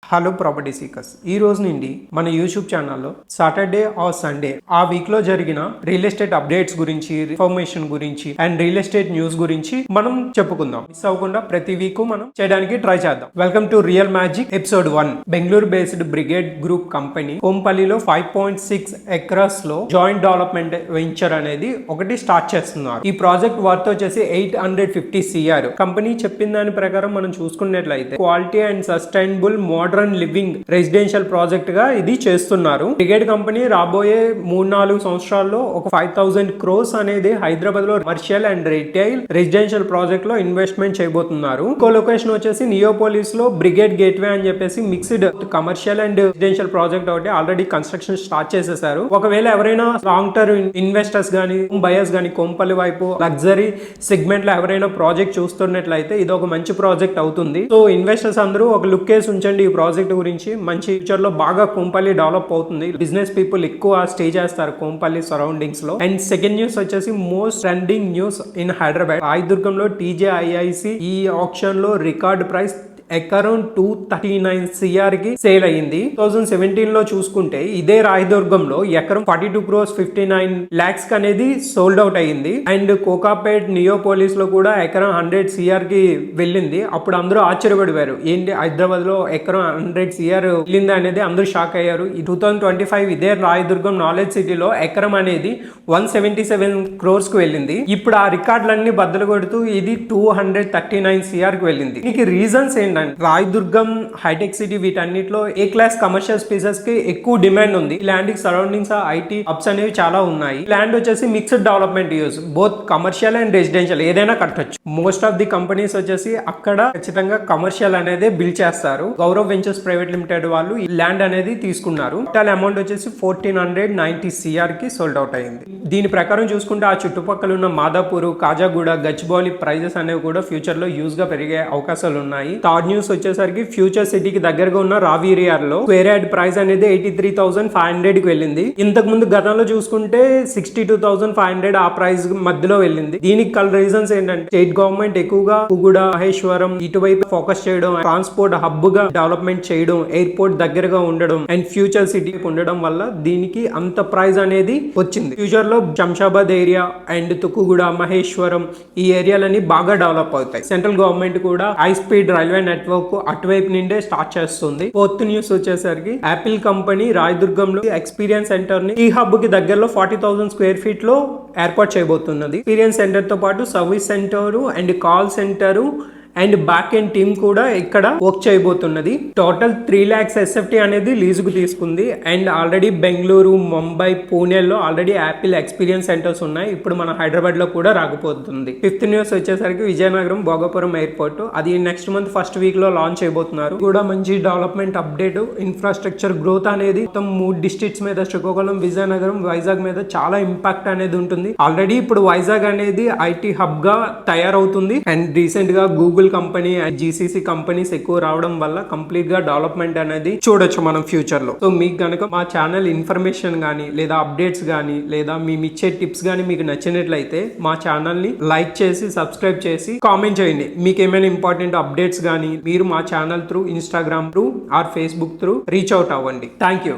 Hello property seekers ఈ రోజు నుండి మన యూట్యూబ్ ఛానల్లో సాటర్డే ఆర్ సండే ఆ వీక్ లో జరిగిన రియల్ ఎస్టేట్ అప్డేట్స్ గురించి ఇన్ఫర్మేషన్ గురించి అండ్ రియల్ ఎస్టేట్ న్యూస్ గురించి మనం చెప్పుకుందాం. మిస్ అవ్వకుండా ప్రతి వీక్ మనం చేయడానికి ట్రై చేద్దాం. Welcome to real magic episode 1. Bengaluru based Brigade Group company కోంపల్లిలో 5.6 ఎకరాస్ లో జాయింట్ డెవలప్మెంట్ వెంచర్ అనేది ఒకటి స్టార్ట్ చేస్తున్నారు. ఈ ప్రాజెక్ట్ వర్త్ వచ్చేసి 850 CR. కంపెనీ చెప్పిన దాని ప్రకారం మనం చూసుకున్నట్లయితే quality and sustainable modern living residential project గా ఇది చేస్తున్నారు. బ్రిగేడ్ కంపెనీ రాబోయే 3-4 సంవత్సరాల్లో ఒక 5,000 crores అనేది హైదరాబాద్ లో commercial and retail residential project లో ఇన్వెస్ట్మెంట్ చేయబోతున్నారు. ఇంకో లొకేషన్ వచ్చేసి నియోపోలిస్ లో బ్రిగేడ్ గేట్వే అని చెప్పేసి mixed commercial and residential project ఒకటి ఆల్రెడీ కన్స్ట్రక్షన్ స్టార్ట్ చేసేసారు. ఒకవేళ ఎవరైనా లాంగ్ టర్మ్ ఇన్వెస్టర్స్ గానీ బయర్స్ గానీ కొంపల్లి వైపు లగ్జరీ సెగ్మెంట్ లో ఎవరైనా ప్రాజెక్ట్ చూస్తున్నట్లయితే ఇది ఒక మంచి ప్రాజెక్ట్ అవుతుంది. సో ఇన్వెస్టర్స్ అందరూ ఒక లుక్ వేసి ఉంచండి. ఈ ప్రాజెక్ట్ గురించి మంచి ఫ్యూచర్ లో బాగా కొంపల్లి డెవలప్ అవుతుంది. బిజినెస్ పీపుల్ ఎక్కువ స్టే చేస్తారు కొంపల్లి సరౌండింగ్స్ లో. అండ్ సెకండ్ న్యూస్ వచ్చేసి most trending news in Hyderabad. రాయదుర్గంలో TJIIC ఈ ఆప్షన్ లో రికార్డ్ ప్రైస్ అరౌండ్ 239 CR కి సేల్ అయ్యింది. 2017 లో చూసుకుంటే ఇదే రాయదుర్గంలో ఎకరం 42 crores 59 lakhs అనేది సోల్డ్ అవుట్ అయ్యింది. అండ్ కోకాపేట్ నియోపోలిస్ లో కూడా ఎకరం 100 CR కి వెళ్ళింది. అప్పుడు అందరూ ఆశ్చర్యపడిపోయారు, ఏంటి హైదరాబాద్ లో ఎకరం 100 CR వెళ్ళింది అనేది అందరూ షాక్ అయ్యారు. ఈ 2025 ఇదే రాయదుర్గం నాలెడ్జ్ సిటీలో ఎకరం అనేది 177 crores కి వెళ్ళింది. ఇప్పుడు ఆ రికార్డులన్నీ బద్దలు కొడుతూ ఇది 239 CR కి వెళ్ళింది. దీనికి రీజన్స్ ఏంటంటే రాయదుర్గం, హైటెక్ సిటీ వీటన్నిటిలో ఏ క్లాస్ కమర్షియల్ స్పేసెస్ కి ఎక్కువ డిమాండ్ ఉంది. ల్యాండ్ కి సరౌండింగ్స్ IT హబ్స్ అనేవి చాలా ఉన్నాయి. ల్యాండ్ వచ్చేసి mixed development use, both commercial and residential ఏదైనా కట్టొచ్చు. మోస్ట్ ఆఫ్ ది కంపెనీస్ వచ్చేసి అక్కడ ఖచ్చితంగా కమర్షియల్ అనేది బిల్డ్ చేస్తారు. గౌరవ్ వెంచర్స్ ప్రైవేట్ లిమిటెడ్ వాళ్ళు ఈ ల్యాండ్ అనేది తీసుకున్నారు. టోటల్ అమౌంట్ వచ్చేసి 1490 CR కి సోల్డ్ అవుట్ అయింది. దీని ప్రకారం చూసుకుంటే ఆ చుట్టుపక్కల ఉన్న మాదాపూర్, కాజాగూడ, గచ్చిబౌలి ప్రైజెస్ అనేవి కూడా ఫ్యూచర్ లో యూజ్ గా పెరిగే అవకాశాలు ఉన్నాయి. థర్డ్ న్యూస్ వచ్చేసరికి ఫ్యూచర్ సిటీకి దగ్గరగా ఉన్న రావిరియార్లో స్క్వేర్ యార్డ్ ప్రైస్ అనేది 83,500 కి వెళ్ళింది. ఇంతకు ముందు గతంలో చూసుకుంటే 62,500 ఆ ప్రైస్ మధ్యలో వెళ్ళింది. దీనికి కల్ రీజన్స్ ఏంటంటే స్టేట్ గవర్నమెంట్ ఎక్కువగా పుగుడ, మహేశ్వరం ఇటువైపు ఫోకస్ చేయడం, ట్రాన్స్పోర్ట్ హబ్ గా డెవలప్మెంట్ చేయడం, ఎయిర్పోర్ట్ దగ్గరగా ఉండడం అండ్ ఫ్యూచర్ సిటీ ఉండడం వల్ల దీనికి అంత ప్రైస్ అనేది వచ్చింది. ఫ్యూచర్ లో శంషాబాద్ ఏరియా అండ్ తుక్కుగూడ, మహేశ్వరం ఈ ఏరియాలన్నీ బాగా డెవలప్ అవుతాయి. సెంట్రల్ గవర్నమెంట్ కూడా హై స్పీడ్ రైల్వే నెట్వర్క్ అటువైపు నుండే స్టార్ట్ చేస్తుంది. ఫోర్త్ న్యూస్ వచ్చేసరికి యాపిల్ కంపెనీ రాయదుర్గంలో ఎక్స్పీరియన్స్ సెంటర్ ని ఈ హబ్ కి దగ్గరలో 40,000 square feet లో ఏర్పాటు చేయబోతున్నది. ఎక్స్పీరియన్స్ సెంటర్ తో పాటు service centre and call centre and back end team కూడా ఇక్కడ వర్క్ చేయబోతున్నది. టోటల్ 3 lakhs SFT అనేది లీజుకు తీసుకుంది. అండ్ ఆల్రెడీ బెంగళూరు, ముంబై, పూణేలో ఆల్రెడీ యాపిల్ ఎక్స్పీరియన్స్ సెంటర్స్ ఉన్నాయి. ఇప్పుడు మన హైదరాబాద్ లో కూడా రాకపోతుంది. ఫిఫ్త్ న్యూస్ వచ్చేసరికి విజయనగరం భోగాపురం ఎయిర్పోర్ట్ అది నెక్స్ట్ మంత్ ఫస్ట్ వీక్ లో లాంచ్ చేయబోతున్నారు. కూడా మంచి డెవలప్మెంట్ అప్డేట్. ఇన్ఫ్రాస్ట్రక్చర్ గ్రోత్ అనేది మొత్తం 3 డిస్ట్రిక్ట్స్ మీద శ్రీకాకుళం, విజయనగరం, వైజాగ్ మీద చాలా ఇంపాక్ట్ అనేది ఉంటుంది. ఆల్రెడీ ఇప్పుడు వైజాగ్ అనేది IT హబ్ గా తయారవుతుంది. అండ్ రీసెంట్ గా Google company and GCC companies ఎక్కువ రావడం వల్ల కంప్లీట్ గా డెవలప్మెంట్ అనేది చూడొచ్చు మనం ఫ్యూచర్ లో. సో మీకు గనుక మా ఛానల్ ఇన్ఫర్మేషన్ గానీ లేదా అప్డేట్స్ గానీ లేదా మేము ఇచ్చే టిప్స్ గానీ మీకు నచ్చినట్లయితే మా ఛానల్ ని లైక్ చేసి సబ్స్క్రైబ్ చేసి కామెంట్ చేయండి. మీకు ఏమైనా ఇంపార్టెంట్ అప్డేట్స్ గానీ మీరు మా channel through Instagram through or Facebook through reach out అవ్వండి. Thank you.